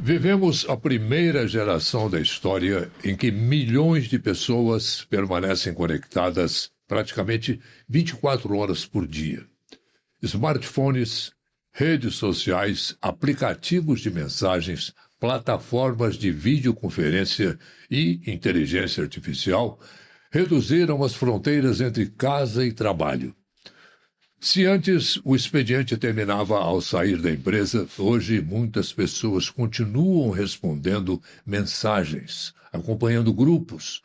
Vivemos a primeira geração da história em que milhões de pessoas permanecem conectadas praticamente 24 horas por dia. Smartphones, redes sociais, aplicativos de mensagens, plataformas de videoconferência e inteligência artificial reduziram as fronteiras entre casa e trabalho. Se antes o expediente terminava ao sair da empresa, hoje muitas pessoas continuam respondendo mensagens, acompanhando grupos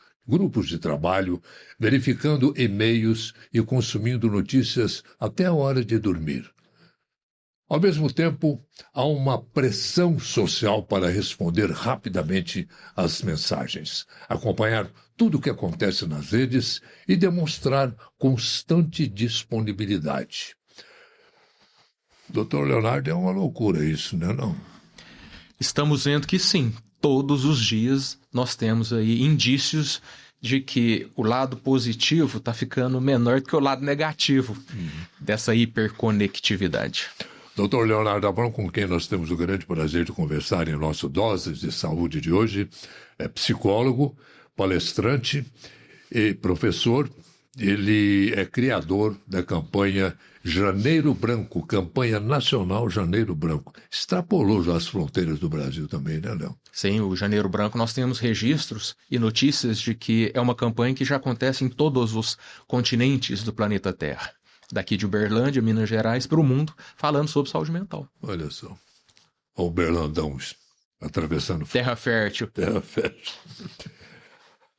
de trabalho, verificando e-mails e consumindo notícias até a hora de dormir. Ao mesmo tempo, há uma pressão social para responder rapidamente às mensagens, acompanhar tudo o que acontece nas redes e demonstrar constante disponibilidade. Doutor Leonardo, é uma loucura isso, né, não? Estamos vendo que sim, todos os dias nós temos aí indícios de que o lado positivo está ficando menor do que o lado negativo dessa hiperconectividade. Dr. Leonardo Abrão, com quem nós temos o grande prazer de conversar em nosso Doses de Saúde de hoje, é psicólogo, palestrante e professor. Ele é criador da campanha Janeiro Branco, campanha nacional Janeiro Branco. Extrapolou já as fronteiras do Brasil também, né, Léo? Sim, o Janeiro Branco, nós temos registros e notícias de que é uma campanha que já acontece em todos os continentes do planeta Terra. Daqui de Uberlândia, Minas Gerais, para o mundo, falando sobre saúde mental. Olha só, o Uberlandão atravessando... Terra fértil. Terra fértil.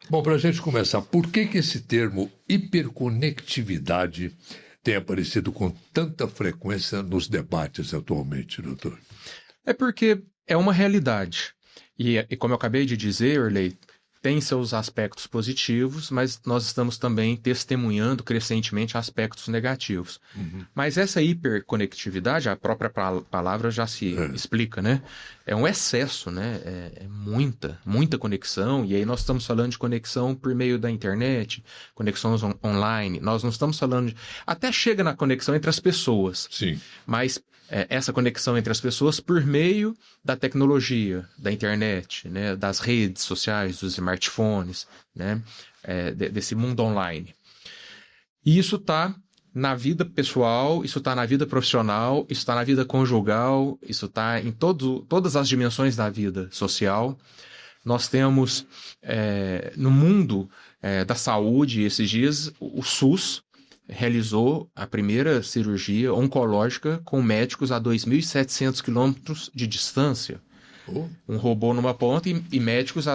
Bom, para a gente começar, por que esse termo hiperconectividade tem aparecido com tanta frequência nos debates atualmente, doutor? É porque é uma realidade. E como eu acabei de dizer, Erlei, tem seus aspectos positivos, mas nós estamos também testemunhando crescentemente aspectos negativos. Mas essa hiperconectividade, a própria palavra já se explica, né? É um excesso, né? É muita conexão, e aí nós estamos falando de conexão por meio da internet, conexões online, nós não estamos falando de... Até chega na conexão entre as pessoas. Sim. Mas essa conexão entre as pessoas por meio da tecnologia, da internet, né, das redes sociais, dos smartphones, né, desse mundo online. E isso está na vida pessoal, isso está na vida profissional, isso está na vida conjugal, isso está em todas as dimensões da vida social. Nós temos no mundo da saúde, esses dias, o SUS realizou a primeira cirurgia oncológica com médicos a 2.700 quilômetros de distância. Um robô numa ponta e médicos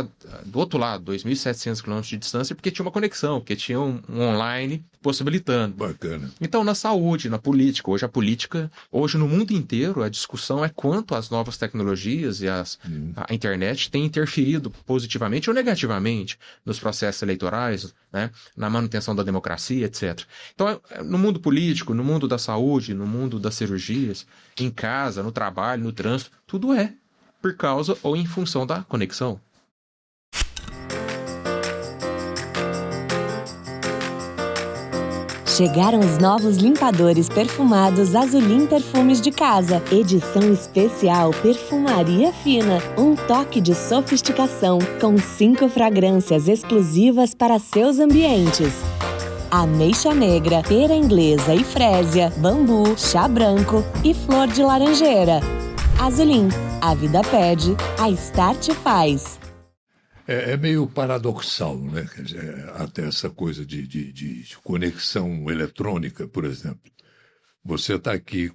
do outro lado, 2.700 quilômetros de distância, porque tinha uma conexão, porque tinha um online possibilitando. Bacana. Então, na saúde, na política, hoje no mundo inteiro, a discussão é quanto as novas tecnologias e a internet têm interferido positivamente ou negativamente nos processos eleitorais, né, na manutenção da democracia, etc. Então, no mundo político, no mundo da saúde, no mundo das cirurgias, em casa, no trabalho, no trânsito, tudo é por causa ou em função da conexão. Chegaram os novos limpadores perfumados Azulim Perfumes de Casa. Edição especial Perfumaria Fina. Um toque de sofisticação com 5 fragrâncias exclusivas para seus ambientes. Ameixa negra, pera inglesa e frésia, bambu, chá branco e flor de laranjeira. Azulim, a vida pede, a Start faz. É meio paradoxal, né? Quer dizer, até essa coisa de conexão eletrônica, por exemplo. Você está aqui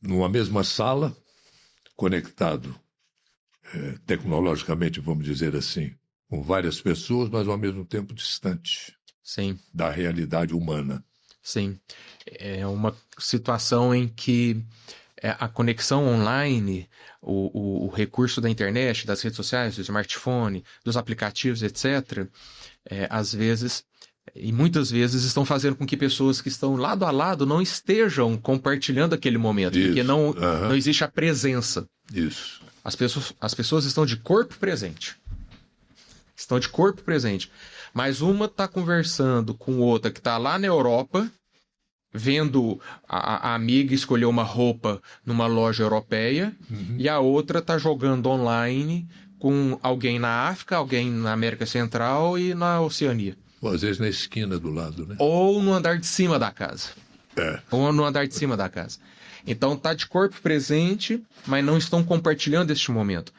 numa mesma sala, conectado tecnologicamente, vamos dizer assim, com várias pessoas, mas ao mesmo tempo distante. Sim. Da realidade humana. Sim. É uma situação em que a conexão online, o recurso da internet, das redes sociais, do smartphone, dos aplicativos, etc., às vezes, e muitas vezes, estão fazendo com que pessoas que estão lado a lado não estejam compartilhando aquele momento, Isso. Porque não existe a presença. Isso. As pessoas estão de corpo presente. Mas uma está conversando com outra que está lá na Europa, vendo a amiga escolher uma roupa numa loja europeia e a outra tá jogando online com alguém na África, alguém na América Central e na Oceania. Ou às vezes na esquina do lado, né? Ou no andar de cima da casa. É. Ou no andar de cima da casa. Então tá de corpo presente, mas não estão compartilhando este momento.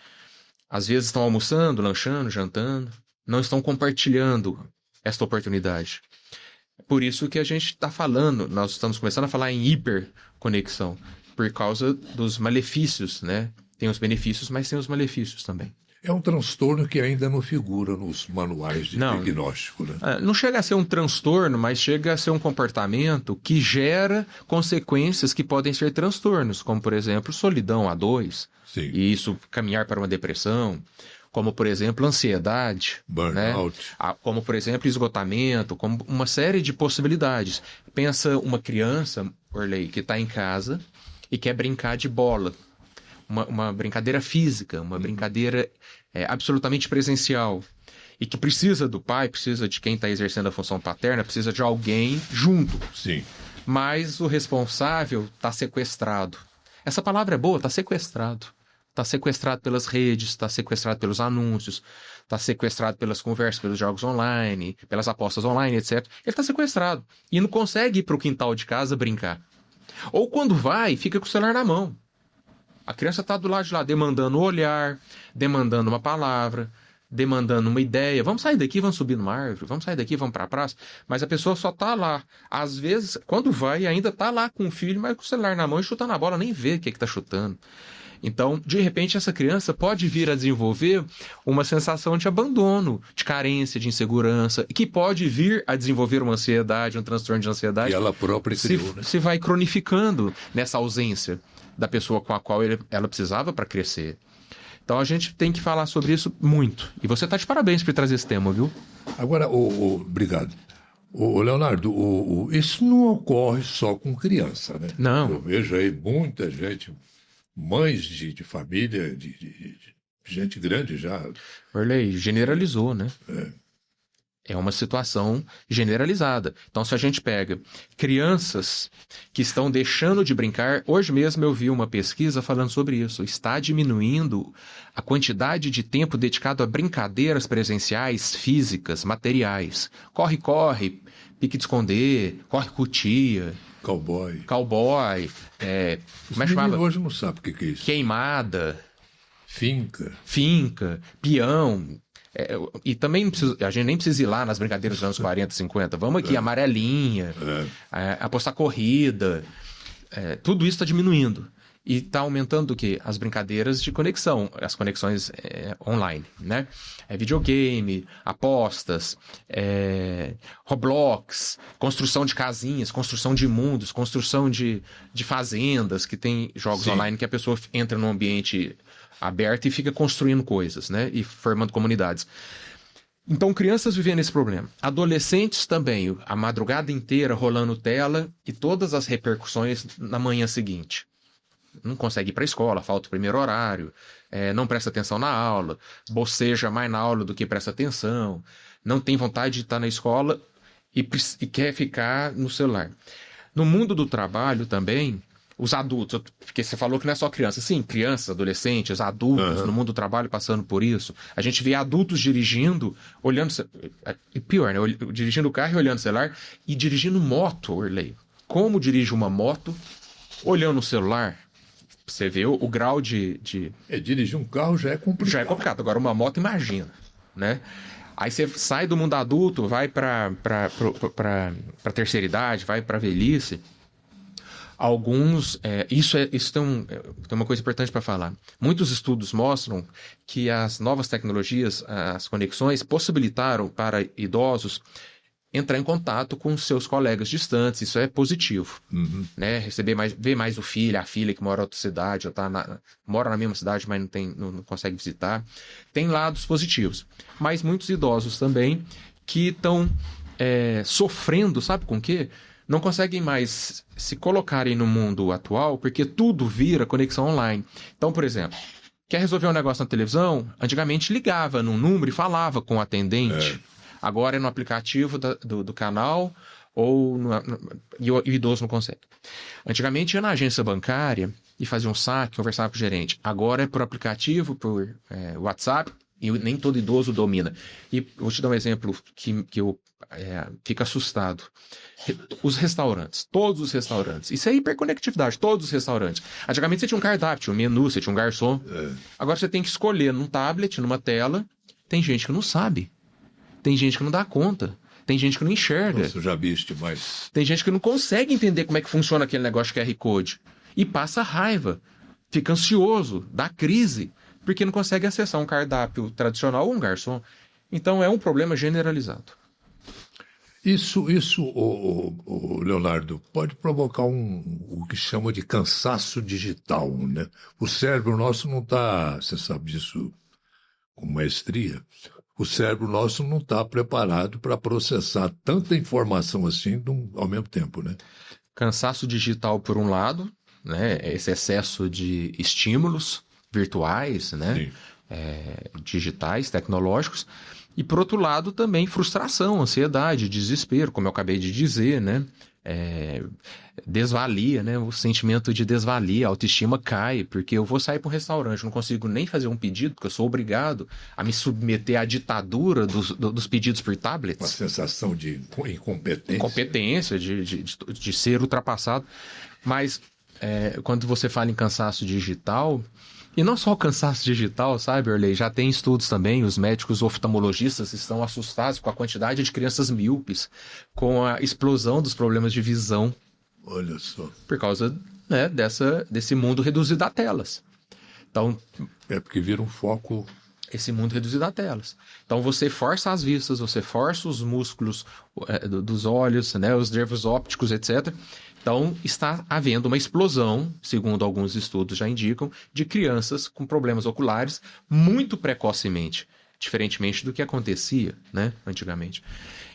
Às vezes estão almoçando, lanchando, jantando, não estão compartilhando esta oportunidade. Por isso que a gente está falando, nós estamos começando a falar em hiperconexão, por causa dos malefícios, né? Tem os benefícios, mas tem os malefícios também. É um transtorno que ainda não figura nos manuais de diagnóstico, né? Não chega a ser um transtorno, mas chega a ser um comportamento que gera consequências que podem ser transtornos, como, por exemplo, solidão A2, Sim. e isso caminhar para uma depressão, como, por exemplo, ansiedade, burnout, né? Como, por exemplo, esgotamento, como uma série de possibilidades. Pensa uma criança, Orley, que está em casa e quer brincar de bola. Uma brincadeira física, uma brincadeira absolutamente presencial. E que precisa do pai, precisa de quem está exercendo a função paterna, precisa de alguém junto. Sim. Mas o responsável está sequestrado. Essa palavra é boa, está sequestrado. Está sequestrado pelas redes, está sequestrado pelos anúncios, está sequestrado pelas conversas, pelos jogos online, pelas apostas online, etc. Ele está sequestrado e não consegue ir para o quintal de casa brincar. Ou quando vai, fica com o celular na mão. A criança está do lado de lá demandando um olhar, demandando uma palavra, demandando uma ideia. Vamos sair daqui, vamos subir numa árvore, vamos sair daqui, vamos para a praça. Mas a pessoa só está lá. Às vezes, quando vai, ainda está lá com o filho, mas com o celular na mão e chutando a bola, nem vê o que está chutando. Então, de repente, essa criança pode vir a desenvolver uma sensação de abandono, de carência, de insegurança, que pode vir a desenvolver uma ansiedade, um transtorno de ansiedade. E ela própria criou, né? Se vai cronificando nessa ausência da pessoa com a qual ela precisava para crescer. Então, a gente tem que falar sobre isso muito. E você está de parabéns por trazer esse tema, viu? Agora, obrigado. Leonardo, isso não ocorre só com criança, né? Não. Eu vejo aí muita gente, mães de família, de gente grande já. Orley, generalizou, né? É uma situação generalizada. Então, se a gente pega crianças que estão deixando de brincar... Hoje mesmo eu vi uma pesquisa falando sobre isso. Está diminuindo a quantidade de tempo dedicado a brincadeiras presenciais, físicas, materiais. Corre, pique de esconder, corre cutia... Cowboy. Como é que chamava? Hoje não sabe o que é isso. Queimada. Finca. Peão. E também a gente nem precisa ir lá nas brincadeiras dos anos 40, 50. Vamos aqui, amarelinha, apostar corrida. Tudo isso está diminuindo. E está aumentando o quê? As brincadeiras de conexão, as conexões online, né? Videogame, apostas, Roblox, construção de casinhas, construção de mundos, construção de fazendas, que tem jogos online que a pessoa entra num ambiente aberto e fica construindo coisas, né? E formando comunidades. Então, crianças vivendo esse problema. Adolescentes também, a madrugada inteira rolando tela e todas as repercussões na manhã seguinte. Não consegue ir para a escola, falta o primeiro horário, não presta atenção na aula, boceja mais na aula do que presta atenção, não tem vontade de estar na escola e quer ficar no celular. No mundo do trabalho também, os adultos, porque você falou que não é só criança. Sim, crianças, adolescentes, adultos no mundo do trabalho passando por isso. A gente vê adultos dirigindo, olhando... Pior, né? Dirigindo o carro e olhando o celular. E dirigindo moto, Orley. Como dirige uma moto olhando o celular? Você vê o grau de... Dirigir um carro já é complicado. Já é complicado. Agora, uma moto, imagina, né? Aí você sai do mundo adulto, vai para terceira idade, vai para velhice. Alguns... Isso tem uma coisa importante para falar. Muitos estudos mostram que as novas tecnologias, as conexões, possibilitaram para idosos entrar em contato com seus colegas distantes. Isso é positivo. Né? Ver mais o filho, a filha que mora em outra cidade, ou mora na mesma cidade, mas não consegue visitar. Tem lados positivos. Mas muitos idosos também que estão sofrendo, sabe com o quê? Não conseguem mais se colocarem no mundo atual, porque tudo vira conexão online. Então, por exemplo, quer resolver um negócio na televisão? Antigamente ligava num número e falava com o atendente. Agora é no aplicativo do canal, E o idoso não consegue. Antigamente ia na agência bancária e fazia um saque, conversava com o gerente. Agora é por aplicativo, por WhatsApp, e nem todo idoso domina. E vou te dar um exemplo que eu fico assustado. Os restaurantes, todos os restaurantes. Isso é hiperconectividade, todos os restaurantes. Antigamente você tinha um cardápio, tinha um menu, você tinha um garçom. Agora você tem que escolher num tablet, numa tela. Tem gente que não sabe. Tem gente que não dá conta. Tem gente que não enxerga. Nossa, já viste, mas... Tem gente que não consegue entender como é que funciona aquele negócio de QR Code. E passa raiva. Fica ansioso, dá crise. Porque não consegue acessar um cardápio tradicional ou um garçom. Então é um problema generalizado. Isso, Leonardo, pode provocar o que chama de cansaço digital, né? O cérebro nosso não está, você sabe disso com maestria, o cérebro nosso não está preparado para processar tanta informação assim ao mesmo tempo, né? Cansaço digital por um lado, né? Esse excesso de estímulos virtuais, né? Digitais, tecnológicos. E, por outro lado, também frustração, ansiedade, desespero, como eu acabei de dizer, né? Desvalia, né? O sentimento de desvalia, a autoestima cai, porque eu vou sair para um restaurante, não consigo nem fazer um pedido, porque eu sou obrigado a me submeter à ditadura dos pedidos por tablets. Uma sensação de incompetência. Incompetência, de ser ultrapassado. Mas, quando você fala em cansaço digital... E não só o cansaço digital, sabe, Orley? Já tem estudos também, os médicos oftalmologistas estão assustados com a quantidade de crianças míopes, com a explosão dos problemas de visão. Olha só. Por causa, né, desse mundo reduzido a telas. Então, porque vira um foco... Esse mundo reduzido a telas. Então você força as vistas, você força os músculos dos olhos, né, os nervos ópticos, etc. Então está havendo uma explosão, segundo alguns estudos já indicam, de crianças com problemas oculares muito precocemente, diferentemente do que acontecia, né, antigamente.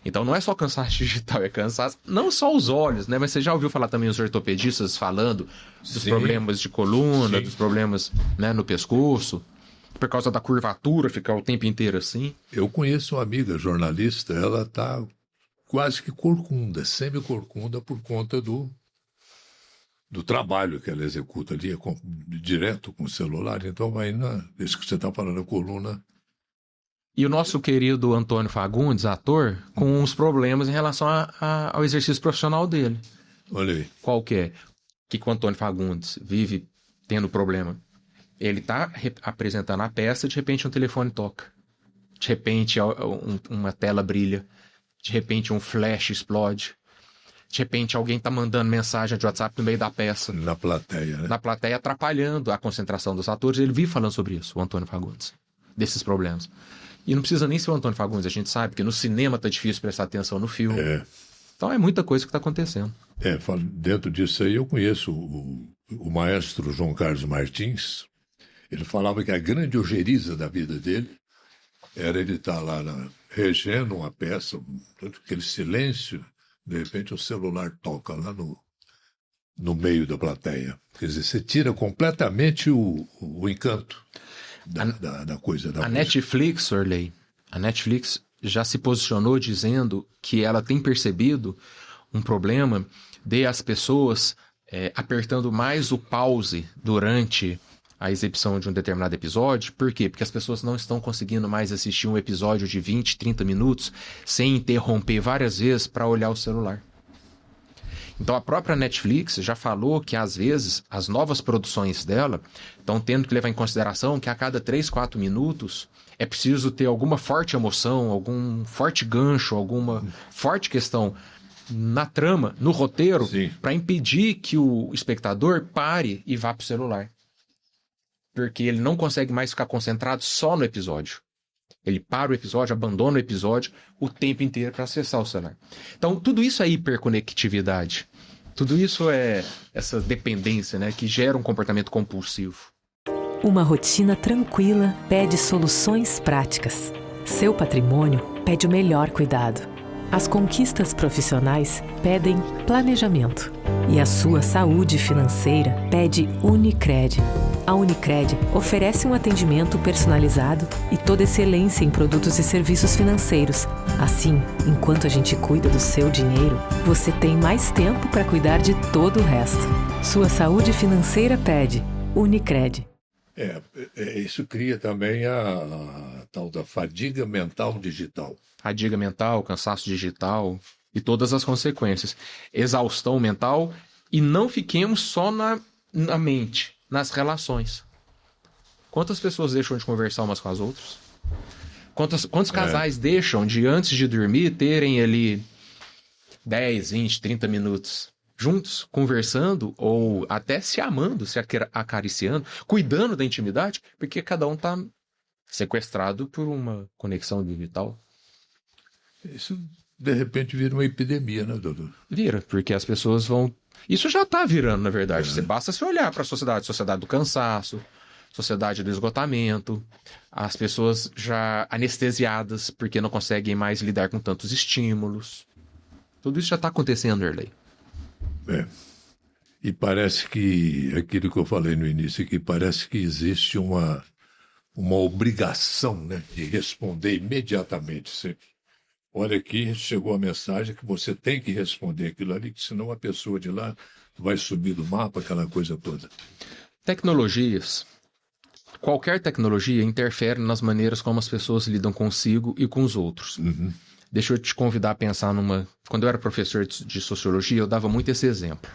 Então não é só cansaço digital, é cansaço, não só os olhos, né, mas você já ouviu falar também os ortopedistas falando dos problemas de coluna, dos problemas, né, no pescoço, por causa da curvatura, ficar o tempo inteiro assim? Eu conheço uma amiga jornalista, ela está quase que corcunda, semi-corcunda, por conta do trabalho que ela executa ali, direto com o celular. Então vai isso que você está falando, a coluna. E o nosso querido Antônio Fagundes, ator, com uns problemas em relação ao exercício profissional dele. Olha aí. Qual que é? O que o Antônio Fagundes vive tendo problema? Ele está apresentando a peça, de repente um telefone toca. De repente uma tela brilha. De repente um flash explode. De repente alguém está mandando mensagem de WhatsApp no meio da peça. Na plateia, né? Na plateia, atrapalhando a concentração dos atores. Ele vive falando sobre isso, o Antônio Fagundes. Desses problemas. E não precisa nem ser o Antônio Fagundes, a gente sabe que no cinema tá difícil prestar atenção no filme. Então é muita coisa que está acontecendo. Dentro disso aí eu conheço o maestro João Carlos Martins. Ele falava que a grande ojeriza da vida dele era ele estar lá regendo uma peça, aquele silêncio, de repente o celular toca lá no meio da plateia. Quer dizer, você tira completamente o encanto da coisa. A Netflix, Orley, a Netflix já se posicionou dizendo que ela tem percebido um problema de as pessoas apertando mais o pause durante a exibição de um determinado episódio. Por quê? Porque as pessoas não estão conseguindo mais assistir um episódio de 20, 30 minutos sem interromper várias vezes para olhar o celular. Então a própria Netflix já falou que às vezes as novas produções dela estão tendo que levar em consideração que a cada 3, 4 minutos é preciso ter alguma forte emoção, algum forte gancho, alguma forte questão na trama, no roteiro, para impedir que o espectador pare e vá para o celular. Porque ele não consegue mais ficar concentrado só no episódio. Ele para o episódio, abandona o episódio o tempo inteiro para acessar o celular. Então, tudo isso é hiperconectividade. Tudo isso é essa dependência, né, que gera um comportamento compulsivo. Uma rotina tranquila pede soluções práticas. Seu patrimônio pede o melhor cuidado. As conquistas profissionais pedem planejamento. E a sua saúde financeira pede Unicred. A Unicred oferece um atendimento personalizado e toda excelência em produtos e serviços financeiros. Assim, enquanto a gente cuida do seu dinheiro, você tem mais tempo para cuidar de todo o resto. Sua saúde financeira pede. Unicred. Isso cria também a tal da fadiga mental digital. Fadiga mental, cansaço digital e todas as consequências. Exaustão mental, e não fiquemos só na mente, nas relações. Quantas pessoas deixam de conversar umas com as outras? Quantos casais deixam de, antes de dormir, terem ali 10, 20, 30 minutos juntos, conversando, ou até se amando, se acariciando, cuidando da intimidade, porque cada um está sequestrado por uma conexão digital? Isso, de repente, vira uma epidemia, né, doutor? Vira, porque as pessoas vão... Isso já está virando, na verdade. Basta se olhar para a sociedade do cansaço, sociedade do esgotamento, as pessoas já anestesiadas porque não conseguem mais lidar com tantos estímulos. Tudo isso já está acontecendo, Erlei. E parece que, aquilo que eu falei no início, que parece que existe uma obrigação, né, de responder imediatamente sempre. Olha aqui, chegou a mensagem que você tem que responder aquilo ali, que senão a pessoa de lá vai subir do mapa, aquela coisa toda. Tecnologias. Qualquer tecnologia interfere nas maneiras como as pessoas lidam consigo e com os outros. Deixa eu te convidar a pensar numa... Quando eu era professor de sociologia, eu dava muito esse exemplo.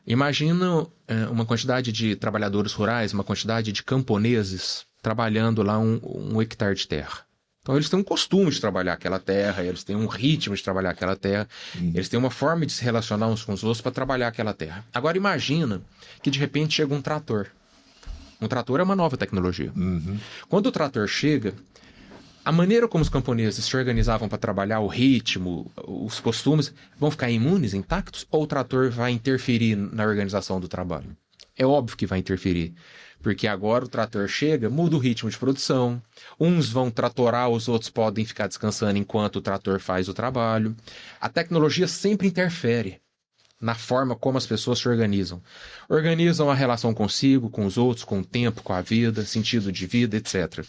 Imagina uma quantidade de trabalhadores rurais, uma quantidade de camponeses trabalhando lá um hectare de terra. Então eles têm um costume de trabalhar aquela terra, eles têm um ritmo de trabalhar aquela terra, eles têm uma forma de se relacionar uns com os outros para trabalhar aquela terra. Agora imagina que de repente chega um trator. Um trator é uma nova tecnologia. Quando o trator chega, a maneira como os camponeses se organizavam para trabalhar, o ritmo, os costumes, vão ficar imunes, intactos? Ou o trator vai interferir na organização do trabalho? É óbvio que vai interferir, porque agora o trator chega, muda o ritmo de produção, uns vão tratorar, os outros podem ficar descansando enquanto o trator faz o trabalho. A tecnologia sempre interfere na forma como as pessoas se organizam. Organizam a relação consigo, com os outros, com o tempo, com a vida, sentido de vida, etc.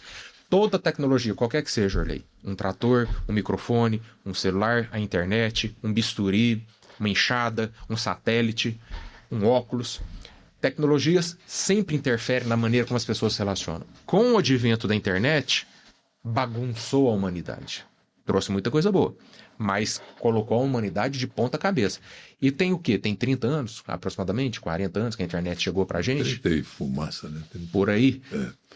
Toda tecnologia, qualquer que seja, Erlei, um trator, um microfone, um celular, a internet, um bisturi, uma enxada, um satélite, um óculos. Tecnologias sempre interferem na maneira como as pessoas se relacionam. Com o advento da internet, bagunçou a humanidade. Trouxe muita coisa boa, mas colocou a humanidade de ponta cabeça. E tem o quê? Tem 30 anos, aproximadamente, 40 anos que a internet chegou pra gente. Tem fumaça, né? Por aí.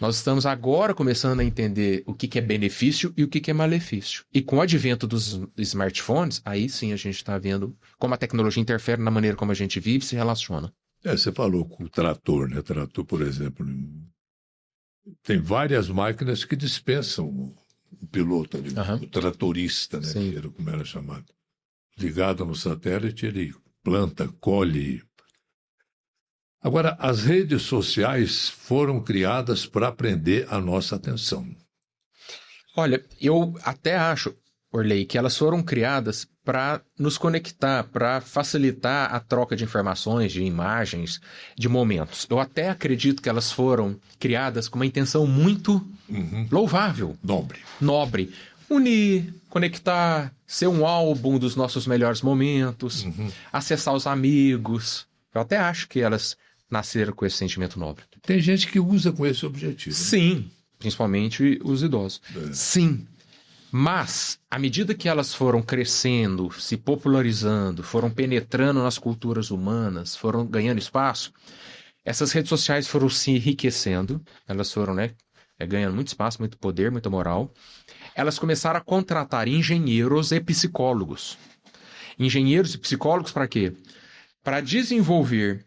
Nós estamos agora começando a entender o que é benefício e o que é malefício. E com o advento dos smartphones, aí sim a gente está vendo como a tecnologia interfere na maneira como a gente vive e se relaciona. Você falou com o trator, né? Trator, por exemplo, tem várias máquinas que dispensam o piloto ali, o tratorista, né? Que era como era chamado. Ligado no satélite, ele planta, colhe. Agora, as redes sociais foram criadas para prender a nossa atenção. Olha, eu até acho, Orley, que elas foram criadas para nos conectar, para facilitar a troca de informações, de imagens, de momentos. Eu até acredito que elas foram criadas com uma intenção muito louvável. Nobre. Unir, conectar, ser um álbum dos nossos melhores momentos, acessar os amigos. Eu até acho que elas nasceram com esse sentimento nobre. Tem gente que usa com esse objetivo. Sim, principalmente os idosos. Sim. Mas, à medida que elas foram crescendo, se popularizando, foram penetrando nas culturas humanas, foram ganhando espaço, essas redes sociais foram se enriquecendo, elas foram, ganhando muito espaço, muito poder, muita moral. Elas começaram a contratar engenheiros e psicólogos. Engenheiros e psicólogos para quê? Para desenvolver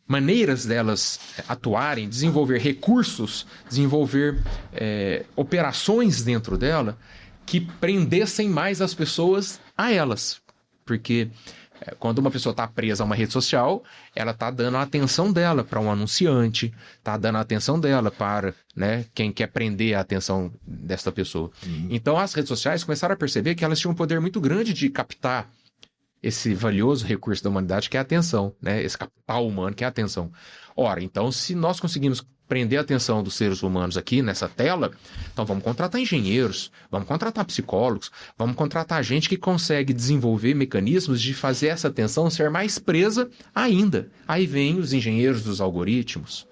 maneiras delas atuarem, desenvolver recursos, desenvolver operações dentro dela que prendessem mais as pessoas a elas. Porque quando uma pessoa está presa a uma rede social, ela está dando a atenção dela para um anunciante, está dando a atenção dela para quem quer prender a atenção desta pessoa. Então as redes sociais começaram a perceber que elas tinham um poder muito grande de captar esse valioso recurso da humanidade que é a atenção, né? Esse capital humano que é a atenção. Ora, então, se nós conseguimos prender a atenção dos seres humanos aqui nessa tela, então vamos contratar engenheiros, vamos contratar psicólogos, vamos contratar gente que consegue desenvolver mecanismos de fazer essa atenção ser mais presa ainda. Aí vem os engenheiros dos algoritmos,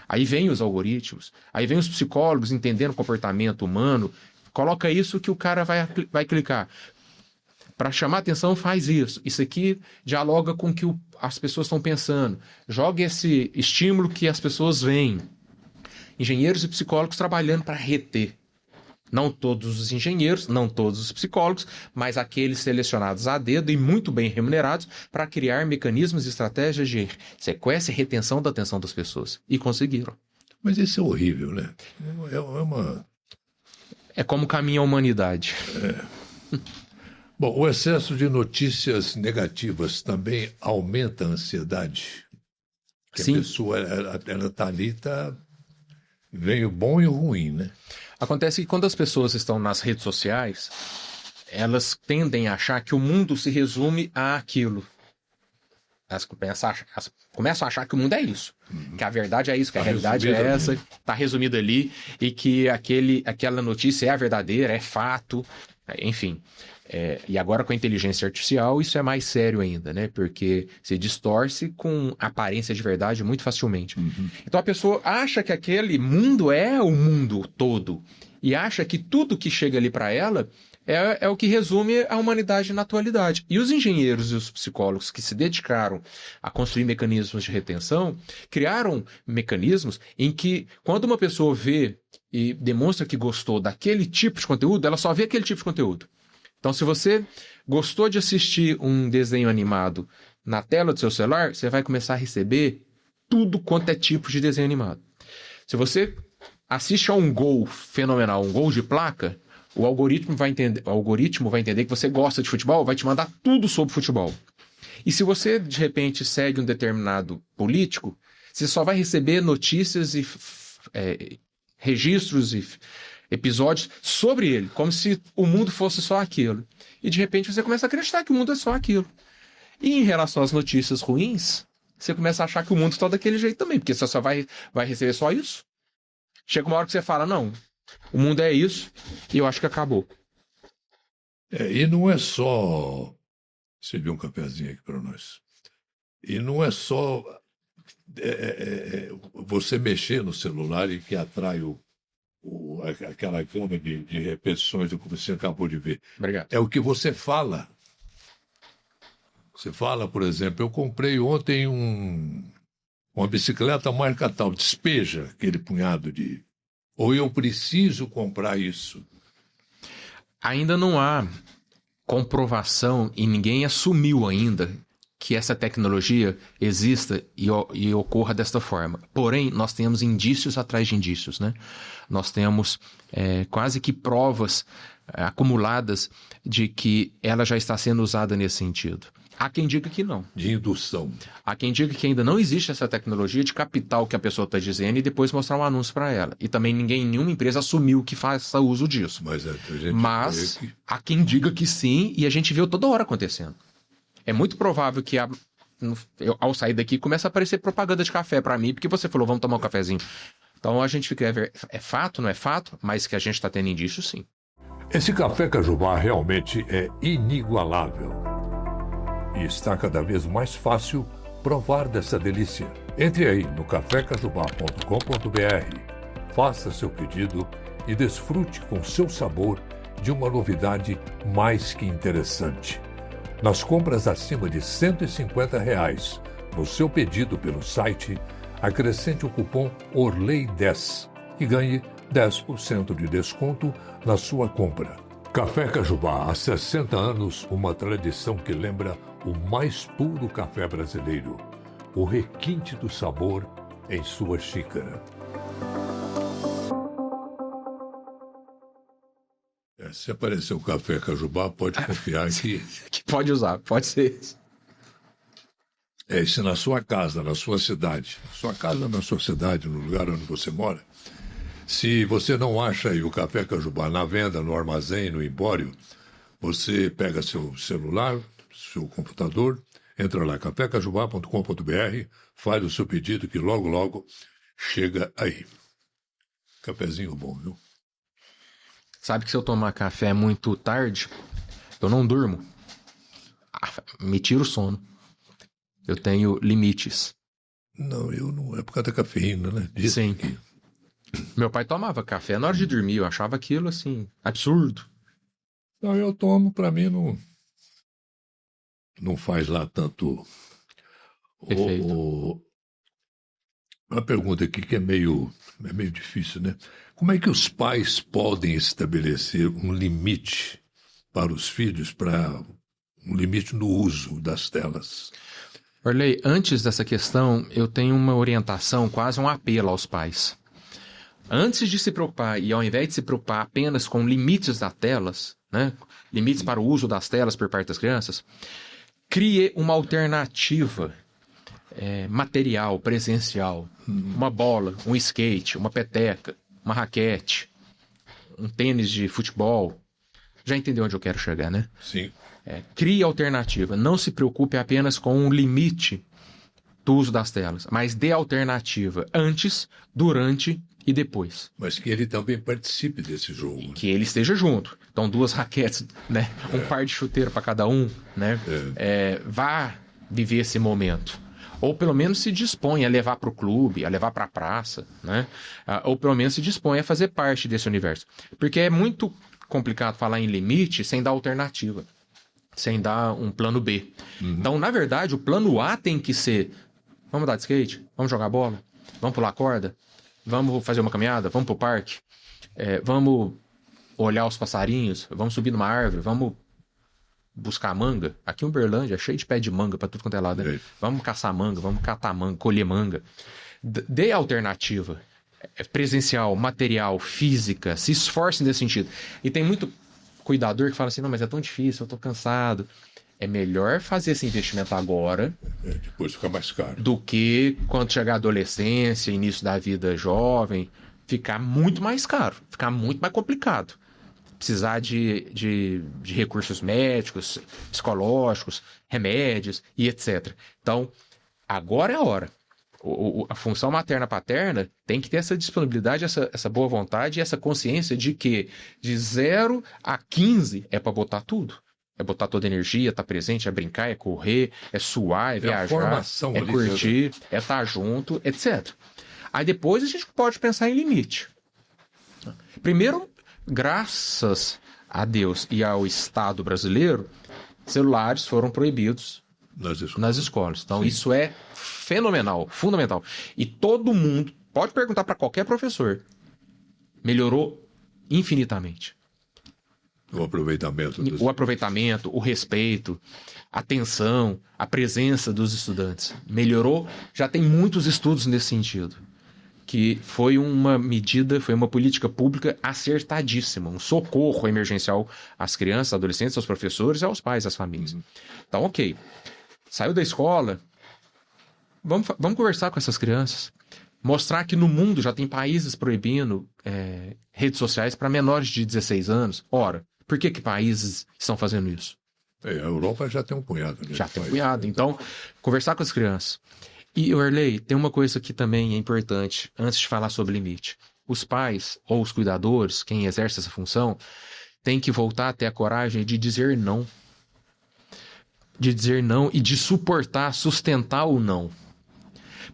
aí vem os psicólogos entendendo o comportamento humano, coloca isso que o cara vai clicar. Para chamar atenção, faz isso. Isso aqui dialoga com o que as pessoas estão pensando. Joga esse estímulo que as pessoas veem. Engenheiros e psicólogos trabalhando para reter. Não todos os engenheiros, não todos os psicólogos, mas aqueles selecionados a dedo e muito bem remunerados para criar mecanismos e estratégias de sequência e retenção da atenção das pessoas. E conseguiram. Mas isso é horrível, né? É como caminha a humanidade. Bom, o excesso de notícias negativas também aumenta a ansiedade. Sim. A pessoa, ela está ali, vem o bom e o ruim, né? Acontece que quando as pessoas estão nas redes sociais, elas tendem a achar que o mundo se resume àquilo. Elas começam a achar que o mundo é isso. Que a verdade é isso, que a realidade é essa, está resumida ali, e que aquela notícia é a verdadeira, é fato, enfim. E agora com a inteligência artificial isso é mais sério ainda, né? Porque se distorce com aparência de verdade muito facilmente. Então a pessoa acha que aquele mundo é o mundo todo e acha que tudo que chega ali para ela é o que resume a humanidade na atualidade. E os engenheiros e os psicólogos que se dedicaram a construir mecanismos de retenção criaram mecanismos em que quando uma pessoa vê e demonstra que gostou daquele tipo de conteúdo, ela só vê aquele tipo de conteúdo. Então, se você gostou de assistir um desenho animado na tela do seu celular, você vai começar a receber tudo quanto é tipo de desenho animado. Se você assiste a um gol fenomenal, um gol de placa, o algoritmo vai entender que você gosta de futebol, vai te mandar tudo sobre futebol. E se você, de repente, segue um determinado político, você só vai receber notícias e registros e episódios sobre ele, como se o mundo fosse só aquilo. E de repente você começa a acreditar que o mundo é só aquilo. E em relação às notícias ruins, você começa a achar que o mundo está daquele jeito também, porque você só vai receber só isso. Chega uma hora que você fala, não, o mundo é isso, e eu acho que acabou. E não é só... Você viu um cafezinho aqui para nós. E não é só você mexer no celular e que atrai aquela gama de repetições do que você acabou de ver. Obrigado. É o que você fala. Você fala, por exemplo, eu comprei ontem uma bicicleta marca tal, despeja aquele punhado de... Ou eu preciso comprar isso. Ainda não há comprovação e ninguém assumiu ainda que essa tecnologia exista e ocorra desta forma. Porém, nós temos indícios atrás de indícios, né? Nós temos quase que provas acumuladas de que ela já está sendo usada nesse sentido. Há quem diga que não. De indução. Há quem diga que ainda não existe essa tecnologia de captar o que a pessoa está dizendo e depois mostrar um anúncio para ela. E também nenhuma empresa assumiu que faça uso disso. Mas há quem diga que sim, e a gente viu toda hora acontecendo. É muito provável que ao sair daqui comece a aparecer propaganda de café para mim, porque você falou, vamos tomar um cafezinho. Então a gente fica, é fato, não é fato, mas que a gente está tendo indício, sim. Esse café Cajubá realmente é inigualável. E está cada vez mais fácil provar dessa delícia. Entre aí no cafecajubá.com.br, faça seu pedido e desfrute com seu sabor de uma novidade mais que interessante. Nas compras acima de R$ 150, no seu pedido pelo site, acrescente o cupom ORLEI10 e ganhe 10% de desconto na sua compra. Café Cajubá, há 60 anos, uma tradição que lembra o mais puro café brasileiro, o requinte do sabor em sua xícara. Se aparecer o café Cajubá, pode confiar que pode usar, pode ser isso. Se na sua casa, na sua cidade, na sua cidade, no lugar onde você mora, se você não acha aí o café Cajubá na venda, no armazém, no empório, você pega seu celular, seu computador, entra lá, cafécajubá.com.br, faz o seu pedido que logo, logo chega aí. Cafezinho bom, viu? Sabe que se eu tomar café muito tarde, eu não durmo. Me tira o sono. Eu tenho limites. Não, eu não. É por causa da cafeína, né? Sim. Meu pai tomava café na hora de dormir. Eu achava aquilo, assim, absurdo. Não, eu tomo, pra mim não faz lá tanto. Perfeito. Uma pergunta aqui que é meio difícil, né? Como é que os pais podem estabelecer um limite para os filhos, para um limite no uso das telas? Orley, antes dessa questão, eu tenho uma orientação, quase um apelo aos pais. Antes de se preocupar, e ao invés de se preocupar apenas com limites das telas, né, limites para o uso das telas por parte das crianças, crie uma alternativa material, presencial. Uma bola, um skate, uma peteca, uma raquete, um tênis de futebol. Já entendeu onde eu quero chegar, né? Sim. Crie alternativa. Não se preocupe apenas com um limite do uso das telas, mas dê alternativa antes, durante e depois. Mas que ele também participe desse jogo. E que ele esteja junto. Então, 2 raquetes, né? Um par de chuteiro para cada um, né? Vá viver esse momento. Ou pelo menos se dispõe a levar para o clube, a levar para a praça, né? Ou pelo menos se dispõe a fazer parte desse universo. Porque é muito complicado falar em limite sem dar alternativa, sem dar um plano B. Então, na verdade, o plano A tem que ser: vamos andar de skate? Vamos jogar bola? Vamos pular corda? Vamos fazer uma caminhada? Vamos pro parque? Vamos olhar os passarinhos? Vamos subir numa árvore? Vamos buscar manga? Aqui em Uberlândia é cheio de pé de manga para tudo quanto é lado, né? Vamos caçar manga, vamos catar manga, colher manga. Dê alternativa. Presencial, material, física, se esforce nesse sentido. E tem muito cuidador que fala assim: não, mas é tão difícil, eu tô cansado. É melhor fazer esse investimento agora, depois fica mais caro, do que quando chegar a adolescência, início da vida jovem, ficar muito mais caro, ficar muito mais complicado. Precisar de recursos médicos, psicológicos, remédios e etc. Então, agora é a hora. A função materna-paterna tem que ter essa disponibilidade, essa boa vontade e essa consciência de que de 0 a 15 é para botar tudo. É botar toda a energia, estar presente, é brincar, é correr, é suar, é viajar, é curtir, é estar junto, etc. Aí depois a gente pode pensar em limite. Primeiro, graças a Deus e ao Estado brasileiro, celulares foram proibidos nas escolas. Então, isso é fenomenal, fundamental. E todo mundo, pode perguntar para qualquer professor, melhorou infinitamente. O aproveitamento, o respeito, a atenção, a presença dos estudantes. Melhorou, já tem muitos estudos nesse sentido. Que foi uma medida, foi uma política pública acertadíssima, um socorro emergencial às crianças, adolescentes, aos professores e aos pais, às famílias. Então, ok, saiu da escola, vamos conversar com essas crianças, mostrar que no mundo já tem países proibindo redes sociais para menores de 16 anos. Ora, por que países estão fazendo isso? A Europa já tem um punhado. Já tem um punhado. Então, conversar com as crianças. E, Orley, tem uma coisa que também é importante, antes de falar sobre limite. Os pais ou os cuidadores, quem exerce essa função, tem que voltar a ter a coragem de dizer não. De dizer não e de sustentar o não.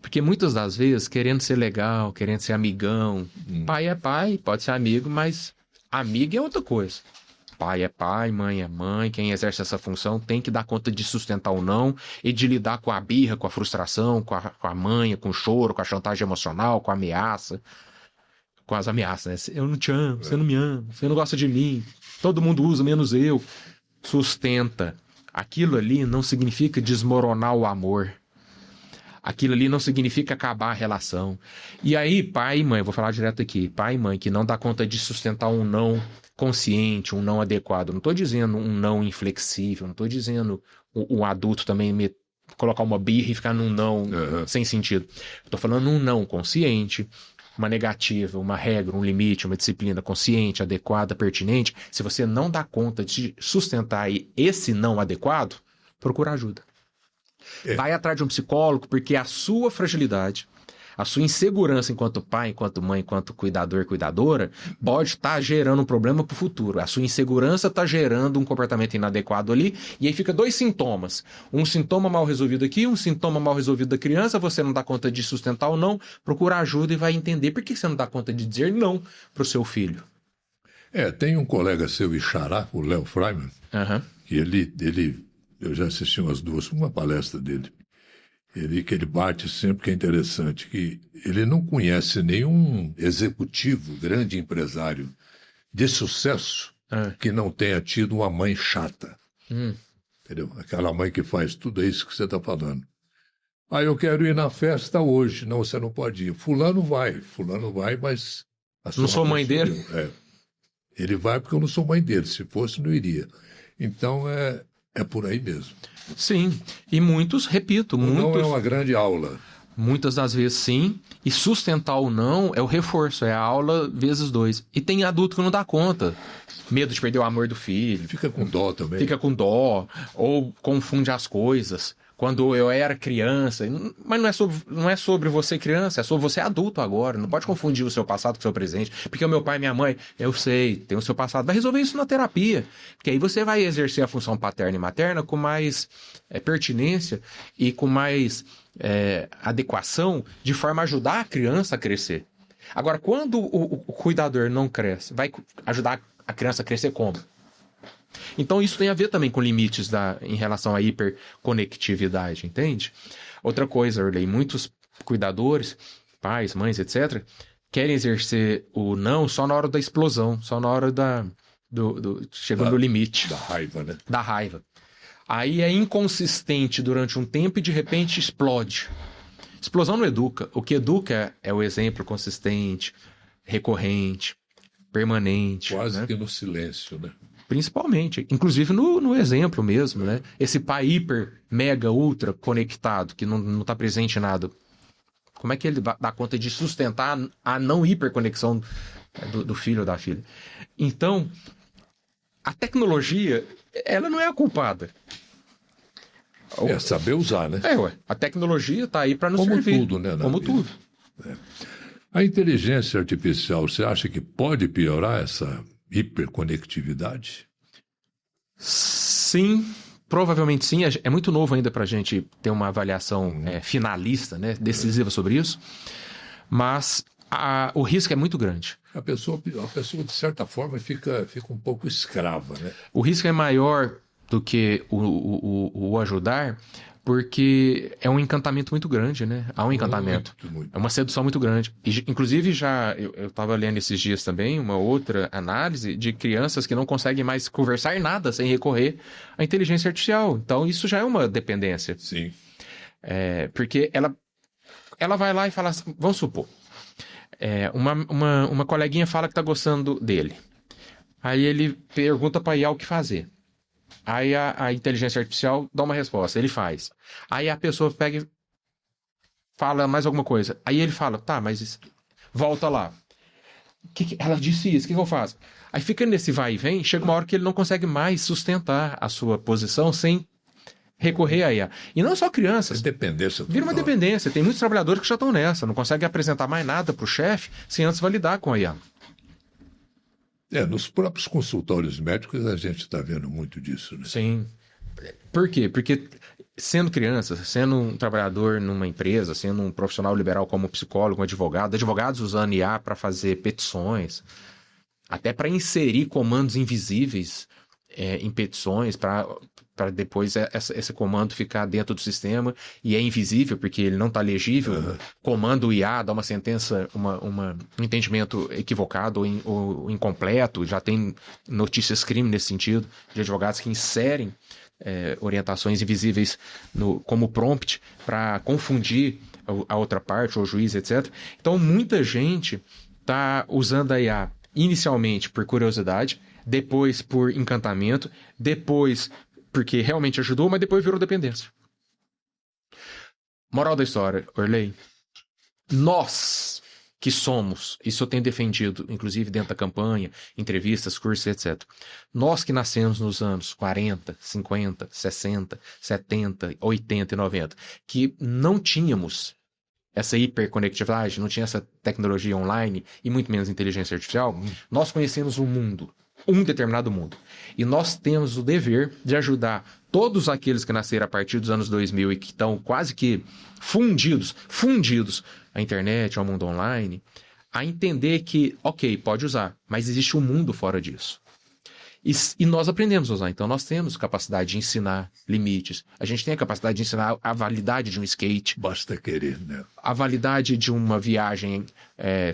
Porque muitas das vezes, querendo ser legal, querendo ser amigão, pai é pai, pode ser amigo, mas amigo é outra coisa. Pai é pai, mãe é mãe, quem exerce essa função tem que dar conta de sustentar o não e de lidar com a birra, com a frustração, com a manha, com o choro, com a chantagem emocional, com a ameaça. Com as ameaças, né? Eu não te amo, você não me ama, você não gosta de mim, todo mundo usa, menos eu. Sustenta. Aquilo ali não significa desmoronar o amor. Aquilo ali não significa acabar a relação. E aí, pai e mãe, vou falar direto aqui, pai e mãe que não dá conta de sustentar um não consciente, um não adequado. Não estou dizendo um não inflexível, não estou dizendo o adulto também colocar uma birra e ficar num não sem sentido. Estou falando um não consciente, uma negativa, uma regra, um limite, uma disciplina consciente, adequada, pertinente. Se você não dá conta de sustentar esse não adequado, procura ajuda. Vai atrás de um psicólogo, porque a sua fragilidade, a sua insegurança enquanto pai, enquanto mãe, enquanto cuidador, cuidadora, pode estar gerando um problema para o futuro. A sua insegurança está gerando um comportamento inadequado ali, e aí fica 2 sintomas. Um sintoma mal resolvido aqui, um sintoma mal resolvido da criança, você não dá conta de sustentar ou não, procura ajuda e vai entender por que você não dá conta de dizer não para o seu filho. Tem um colega seu, Ixará, o Léo Freiman, que eu já assisti uma palestra dele. Que ele bate sempre, que é interessante, que ele não conhece nenhum executivo, grande empresário de sucesso que não tenha tido uma mãe chata. Entendeu? Aquela mãe que faz tudo isso que você está falando. Eu quero ir na festa hoje. Não, você não pode ir. Fulano vai, mas... Não sou mãe dele? Ele vai porque eu não sou mãe dele. Se fosse, não iria. Então, é por aí mesmo. Sim, e muitos, repito, Não é uma grande aula. Muitas das vezes sim, e sustentar o não é o reforço, é a aula vezes 2. E tem adulto que não dá conta. Medo de perder o amor do filho. Fica com dó também. Fica com dó, ou confunde as coisas. Quando eu era criança, mas não é sobre você criança, é sobre você adulto agora. Não pode confundir o seu passado com o seu presente. Porque o meu pai e minha mãe, eu sei, tem o seu passado. Vai resolver isso na terapia. Porque aí você vai exercer a função paterna e materna com mais pertinência e com mais adequação, de forma a ajudar a criança a crescer. Agora, quando o cuidador não cresce, vai ajudar a criança a crescer como? Então isso tem a ver também com limites em relação à hiperconectividade, entende? Outra coisa, Orley, muitos cuidadores, pais, mães, etc., querem exercer o não só na hora da explosão, só na hora chegando no limite. Da raiva, né? Da raiva. Aí é inconsistente durante um tempo e de repente explode. Explosão não educa. O que educa é o exemplo consistente, recorrente, permanente. Quase né? que no silêncio, né? Principalmente, inclusive no exemplo mesmo, né? Esse pai hiper, mega, ultra conectado, que não está presente em nada. Como é que ele dá conta de sustentar a não hiperconexão do filho ou da filha? Então, a tecnologia, ela não é a culpada. É saber usar, né? A tecnologia está aí para nos Como servir. Tudo, né? Como tudo. A inteligência artificial, você acha que pode piorar essa hiperconectividade? Sim, provavelmente sim. É muito novo ainda para a gente ter uma avaliação finalista, né, decisiva sobre isso. Mas o risco é muito grande. A pessoa de certa forma, fica um pouco escrava, né? O risco é maior do que o ajudar, porque é um encantamento muito grande, né? Há um encantamento. Muito. É uma sedução muito grande. E, inclusive, eu estava lendo esses dias também uma outra análise de crianças que não conseguem mais conversar nada sem recorrer à inteligência artificial. Então, isso já é uma dependência. Sim. Porque ela vai lá e fala assim, vamos supor, uma coleguinha fala que está gostando dele. Aí ele pergunta para a IA o que fazer. Aí a inteligência artificial dá uma resposta, ele faz. Aí a pessoa pega e fala mais alguma coisa. Aí ele fala, tá, mas volta lá. Ela disse isso, o que eu faço? Aí fica nesse vai e vem, chega uma hora que ele não consegue mais sustentar a sua posição sem recorrer a IA. E não só crianças. Dependência. Vira uma dependência. Tem muitos trabalhadores que já estão nessa, não conseguem apresentar mais nada para o chefe sem antes validar com a IA. Nos próprios consultórios médicos a gente está vendo muito disso, né? Sim. Por quê? Porque sendo criança, sendo um trabalhador numa empresa, sendo um profissional liberal como psicólogo, advogados usando IA para fazer petições, até para inserir comandos invisíveis em petições, para depois esse comando ficar dentro do sistema e é invisível porque ele não está legível. Comando IA dá uma sentença, um entendimento equivocado ou incompleto. Já tem notícias crime nesse sentido, de advogados que inserem orientações invisíveis como prompt para confundir a outra parte, ou o juiz, etc. Então, muita gente está usando a IA inicialmente por curiosidade, depois por encantamento, depois porque realmente ajudou, mas depois virou dependência. Moral da história, Orley. Nós, que somos, isso eu tenho defendido, inclusive dentro da campanha, entrevistas, cursos, etc. Nós que nascemos nos anos 40, 50, 60, 70, 80 e 90, que não tínhamos essa hiperconectividade, não tinha essa tecnologia online e muito menos inteligência artificial, nós conhecemos o mundo, um determinado mundo. E nós temos o dever de ajudar todos aqueles que nasceram a partir dos anos 2000 e que estão quase que fundidos à internet, ao mundo online, a entender que, ok, pode usar, mas existe um mundo fora disso. E nós aprendemos a usar. Então, nós temos capacidade de ensinar limites. A gente tem a capacidade de ensinar a validade de um skate. Basta querer, né? A validade de uma viagem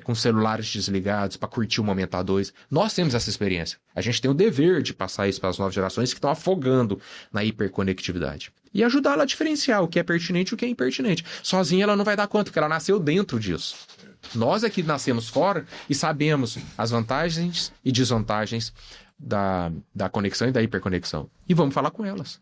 com celulares desligados para curtir o momento A2. Nós temos essa experiência. A gente tem o dever de passar isso para as novas gerações que estão afogando na hiperconectividade. E ajudá-la a diferenciar o que é pertinente e o que é impertinente. Sozinha ela não vai dar conta, porque ela nasceu dentro disso. Nós é que nascemos fora e sabemos as vantagens e desvantagens da conexão e da hiperconexão. E vamos falar com elas.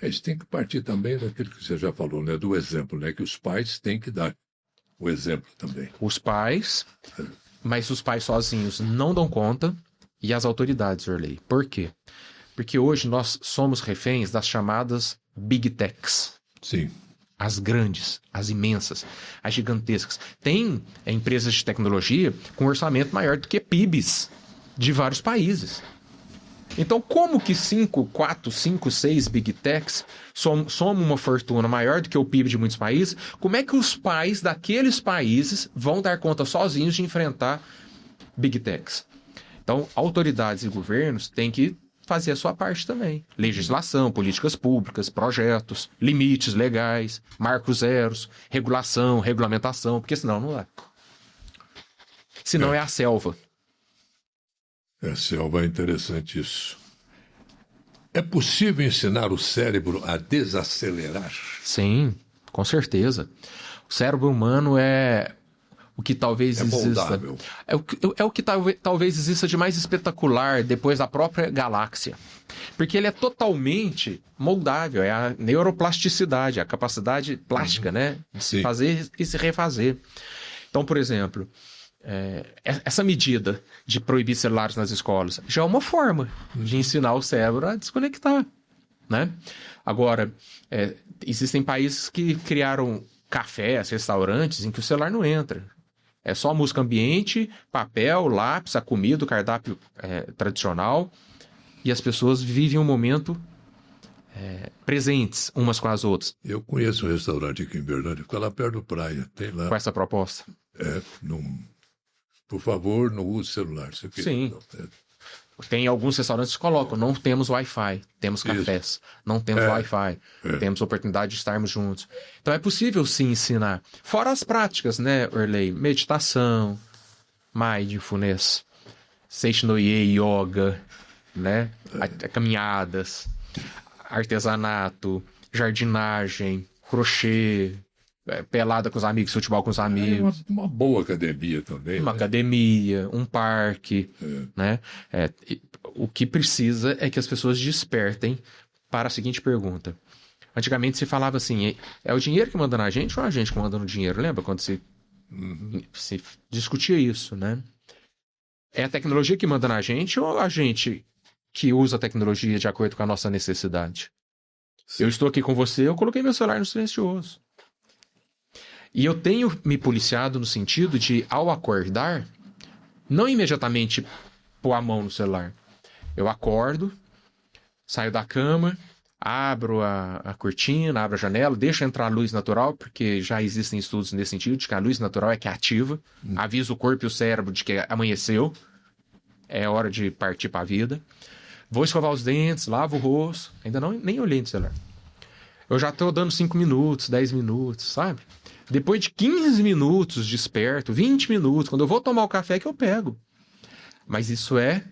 Eles têm que partir também daquilo que você já falou, né? Do exemplo, né? Que os pais têm que dar o exemplo também. Os pais, mas os pais sozinhos não dão conta, e as autoridades, Orley. Por quê? Porque hoje nós somos reféns das chamadas Big Techs. Sim. As grandes, as imensas, as gigantescas. Tem empresas de tecnologia com orçamento maior do que PIBs de vários países. Então, como que 4, 5, 6 Big Techs somam uma fortuna maior do que o PIB de muitos países? Como é que os pais daqueles países vão dar conta sozinhos de enfrentar Big Techs? Então, autoridades e governos têm que fazer a sua parte também. Legislação, políticas públicas, projetos, limites legais, marcos zeros, regulação, regulamentação, porque senão não dá. Senão é a selva. Selva, é interessante isso. É possível ensinar o cérebro a desacelerar? Sim, com certeza. O cérebro humano é o que talvez exista. É o que talvez exista de mais espetacular depois da própria galáxia. Porque ele é totalmente moldável, é a neuroplasticidade, a capacidade plástica, né? De se fazer e se refazer. Então, por exemplo, essa medida de proibir celulares nas escolas já é uma forma de ensinar o cérebro a desconectar, né? Agora, existem países que criaram cafés, restaurantes em que o celular não entra. É só música ambiente, papel, lápis, a comida, o cardápio tradicional, e as pessoas vivem um momento presentes umas com as outras. Eu conheço um restaurante aqui em Berlândia, fica lá perto da praia, tem lá... Com essa proposta? Por favor, não use celular. Sim. Tem alguns restaurantes que colocam, não temos Wi-Fi, temos cafés, isso. Não temos Wi-Fi, temos oportunidade de estarmos juntos. Então é possível sim ensinar. Fora as práticas, né, Orley? Meditação, mindfulness, Seishinoye Yoga, né? Caminhadas, artesanato, jardinagem, crochê, pelada com os amigos, futebol com os amigos. Uma boa academia também. Uma academia, um parque, né? O que precisa é que as pessoas despertem para a seguinte pergunta. Antigamente se falava assim, é o dinheiro que manda na gente ou a gente que manda no dinheiro? Lembra quando se discutia isso, né? É a tecnologia que manda na gente ou a gente que usa a tecnologia de acordo com a nossa necessidade? Sim. Eu estou aqui com você, eu coloquei meu celular no silencioso. E eu tenho me policiado no sentido de, ao acordar, não imediatamente pôr a mão no celular. Eu acordo, saio da cama, abro a cortina, abro a janela, deixo entrar a luz natural, porque já existem estudos nesse sentido, de que a luz natural é que ativa, avisa o corpo e o cérebro de que amanheceu, é hora de partir para a vida. Vou escovar os dentes, lavo o rosto, ainda nem olhei no celular. Eu já estou dando 5 minutos, 10 minutos, sabe? Depois de 15 minutos desperto, 20 minutos, quando eu vou tomar o café que eu pego. Mas isso é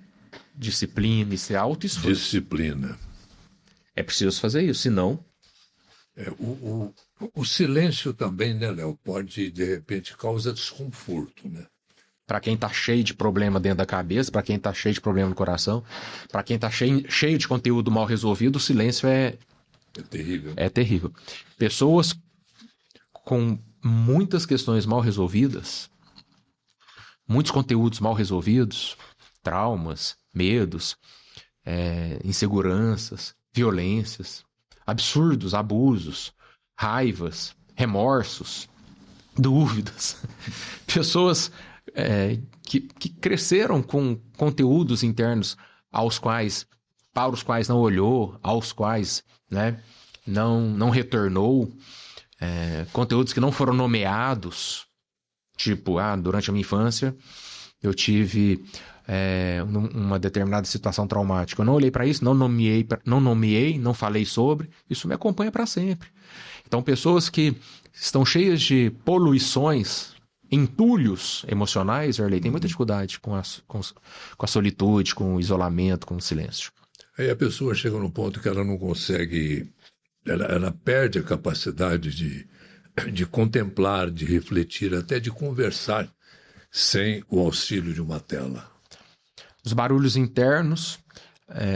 disciplina, isso é autoesforço. Disciplina. É preciso fazer isso, senão... O silêncio também, né, Léo, pode, de repente, causar desconforto, né? Para quem tá cheio de problema dentro da cabeça, para quem tá cheio de problema no coração, para quem tá cheio de conteúdo mal resolvido, o silêncio É terrível. é terrível. Pessoas com muitas questões mal resolvidas, muitos conteúdos mal resolvidos, traumas, medos, inseguranças, violências, absurdos, abusos, raivas, remorsos, dúvidas. Pessoas que cresceram com conteúdos internos para os quais não olhou, aos quais, né, não retornou, conteúdos que não foram nomeados, tipo, durante a minha infância eu tive uma determinada situação traumática. Eu não olhei para isso, não nomeei, não falei sobre, isso me acompanha para sempre. Então, pessoas que estão cheias de poluições, entulhos emocionais, Arley, tem muita dificuldade com a solitude, com o isolamento, com o silêncio. Aí a pessoa chega num ponto que ela não consegue, ela perde a capacidade de contemplar, de refletir, até de conversar sem o auxílio de uma tela. Os barulhos internos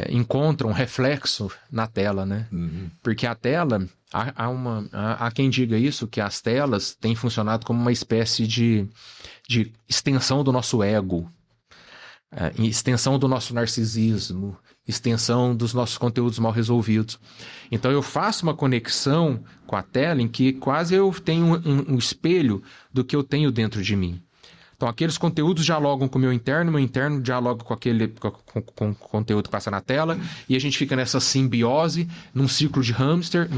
encontram reflexo na tela, né? Uhum. Porque a tela, há quem diga isso, que as telas têm funcionado como uma espécie de extensão do nosso ego, extensão do nosso narcisismo, extensão dos nossos conteúdos mal resolvidos. Então eu faço uma conexão com a tela em que quase eu tenho um espelho do que eu tenho dentro de mim. Então aqueles conteúdos dialogam com o meu interno dialoga com com o conteúdo que passa na tela, e a gente fica nessa simbiose, num círculo de hamster,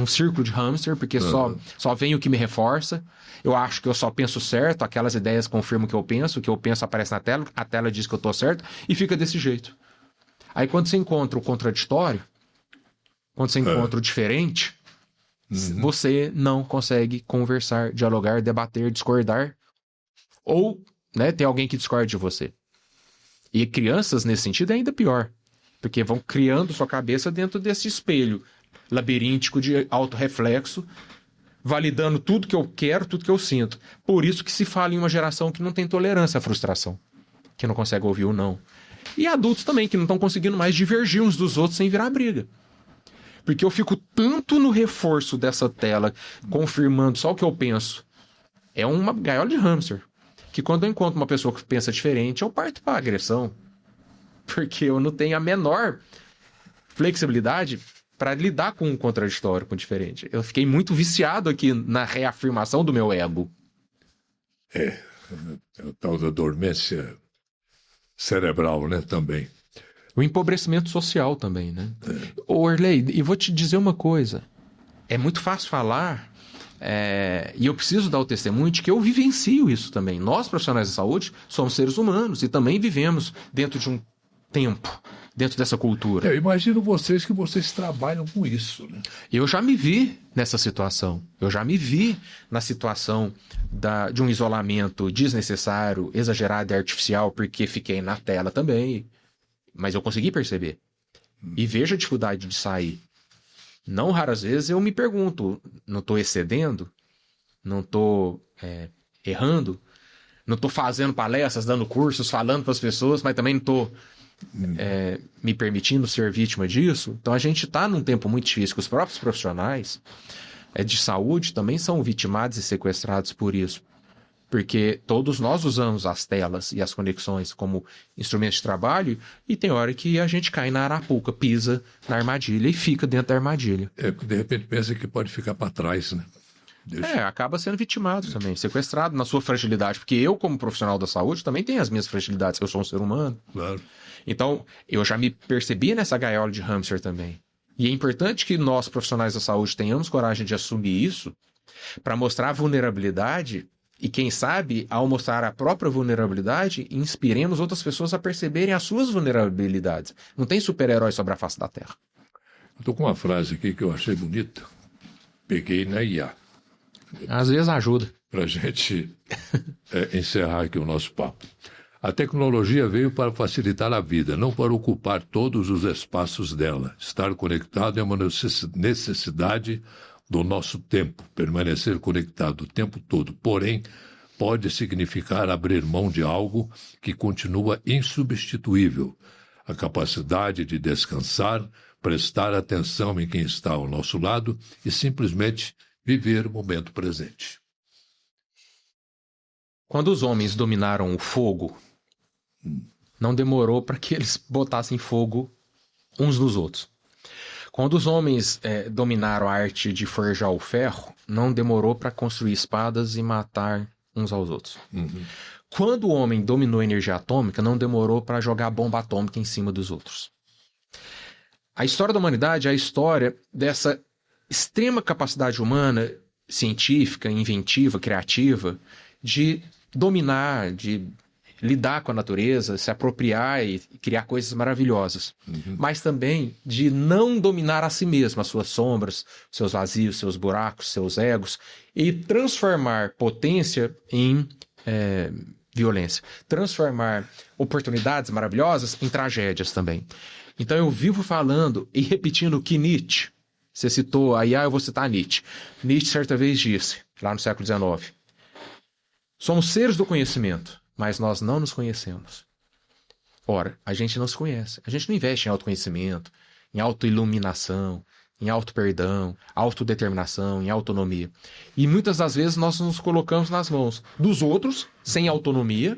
porque só vem o que me reforça. Eu acho que eu só penso certo, aquelas ideias confirmam o que eu penso aparece na tela, a tela diz que eu estou certo, e fica desse jeito. Aí quando você encontra o contraditório, quando você encontra o diferente, você não consegue conversar, dialogar, debater, discordar, ou, né, ter alguém que discorde de você. E crianças, nesse sentido, é ainda pior, porque vão criando sua cabeça dentro desse espelho labiríntico de autorreflexo, validando tudo que eu quero, tudo que eu sinto. Por isso que se fala em uma geração que não tem tolerância à frustração, que não consegue ouvir o não. E adultos também, que não estão conseguindo mais divergir uns dos outros sem virar briga. Porque eu fico tanto no reforço dessa tela, confirmando só o que eu penso. É uma gaiola de hamster. Que quando eu encontro uma pessoa que pensa diferente, eu parto para a agressão. Porque eu não tenho a menor flexibilidade para lidar com o contraditório, com o diferente. Eu fiquei muito viciado aqui na reafirmação do meu ego. É o tal da dormência cerebral, né, também. O empobrecimento social também, né? Ô, Arley, e vou te dizer uma coisa. É muito fácil falar, e eu preciso dar o testemunho de que eu vivencio isso também. Nós, profissionais da saúde, somos seres humanos e também vivemos dentro de um tempo, dentro dessa cultura. Eu imagino que vocês trabalham com isso, né? Eu já me vi nessa situação. Eu já me vi na situação de um isolamento desnecessário, exagerado e artificial, porque fiquei na tela também. Mas eu consegui perceber. E vejo a dificuldade de sair. Não raras vezes eu me pergunto, não estou excedendo? Não estou errando? Não estou fazendo palestras, dando cursos, falando para as pessoas, mas também não estou me permitindo ser vítima disso? Então a gente está num tempo muito difícil, que os próprios profissionais de saúde também são vitimados e sequestrados por isso. Porque todos nós usamos as telas e as conexões como instrumentos de trabalho, e tem hora que a gente cai na arapuca, pisa na armadilha e fica dentro da armadilha. De repente pensa que pode ficar para trás, né? Acaba sendo vitimado também, sequestrado na sua fragilidade, porque eu, como profissional da saúde, também tenho as minhas fragilidades, que eu sou um ser humano. Claro. Então, eu já me percebi nessa gaiola de hamster também. E é importante que nós, profissionais da saúde, tenhamos coragem de assumir isso para mostrar a vulnerabilidade. E quem sabe, ao mostrar a própria vulnerabilidade, inspiremos outras pessoas a perceberem as suas vulnerabilidades. Não tem super-herói sobre a face da Terra. Estou com uma frase aqui que eu achei bonita. Peguei na IA. Às vezes ajuda. Para a gente encerrar aqui o nosso papo. A tecnologia veio para facilitar a vida, não para ocupar todos os espaços dela. Estar conectado é uma necessidade do nosso tempo, permanecer conectado o tempo todo. Porém, pode significar abrir mão de algo que continua insubstituível. A capacidade de descansar, prestar atenção em quem está ao nosso lado e simplesmente viver o momento presente. Quando os homens dominaram o fogo, não demorou para que eles botassem fogo uns nos outros. Quando os homens dominaram a arte de forjar o ferro, não demorou para construir espadas e matar uns aos outros. Quando o homem dominou a energia atômica, não demorou para jogar bomba atômica em cima dos outros. A história da humanidade é a história dessa extrema capacidade humana, científica, inventiva, criativa, de dominar, de lidar com a natureza, se apropriar e criar coisas maravilhosas. Mas também de não dominar a si mesmo, as suas sombras, seus vazios, seus buracos, seus egos, e transformar potência em violência. Transformar oportunidades maravilhosas em tragédias também. Então eu vivo falando e repetindo o que Nietzsche, você citou, aí eu vou citar Nietzsche. Nietzsche certa vez disse, lá no século XIX, somos seres do conhecimento, mas nós não nos conhecemos. Ora, a gente não se conhece. A gente não investe em autoconhecimento, em autoiluminação, em autoperdão, autodeterminação, em autonomia. E muitas das vezes nós nos colocamos nas mãos dos outros, sem autonomia,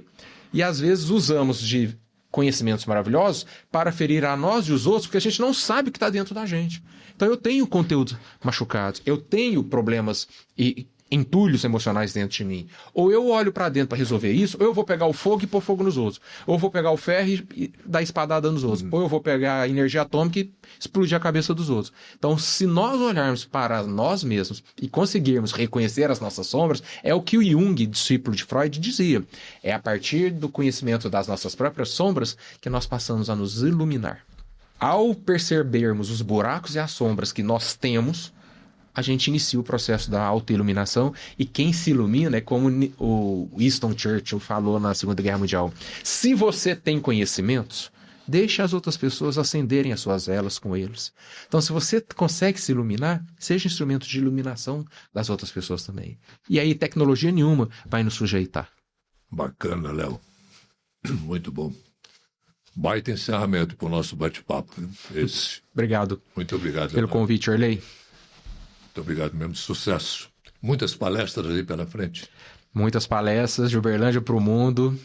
e às vezes usamos de conhecimentos maravilhosos para ferir a nós e os outros, porque a gente não sabe o que está dentro da gente. Então eu tenho conteúdos machucados, eu tenho problemas e entulhos emocionais dentro de mim. Ou eu olho para dentro para resolver isso, ou eu vou pegar o fogo e pôr fogo nos outros. Ou eu vou pegar o ferro e dar espadada nos outros. Ou eu vou pegar a energia atômica e explodir a cabeça dos outros. Então, se nós olharmos para nós mesmos e conseguirmos reconhecer as nossas sombras, é o que o Jung, discípulo de Freud, dizia. É a partir do conhecimento das nossas próprias sombras que nós passamos a nos iluminar. Ao percebermos os buracos e as sombras que nós temos, a gente inicia o processo da autoiluminação, e quem se ilumina é como o Winston Churchill falou na Segunda Guerra Mundial. Se você tem conhecimentos, deixe as outras pessoas acenderem as suas velas com eles. Então, se você consegue se iluminar, seja instrumento de iluminação das outras pessoas também. E aí, tecnologia nenhuma vai nos sujeitar. Bacana, Léo. Muito bom. Baita encerramento para o nosso bate-papo. Esse. Obrigado. Muito obrigado pelo convite, Orley. Muito obrigado mesmo, sucesso. Muitas palestras aí pela frente. Muitas palestras de Uberlândia para o mundo.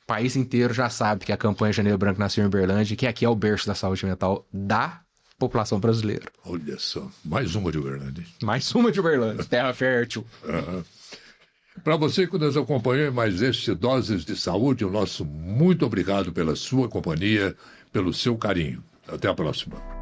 O país inteiro já sabe que a campanha Janeiro Branco nasceu em Uberlândia e que aqui é o berço da saúde mental da população brasileira. Olha só, mais uma de Uberlândia. Mais uma de Uberlândia, terra fértil. Para você que nos acompanhou em mais este Doses de Saúde, o nosso muito obrigado pela sua companhia, pelo seu carinho. Até a próxima.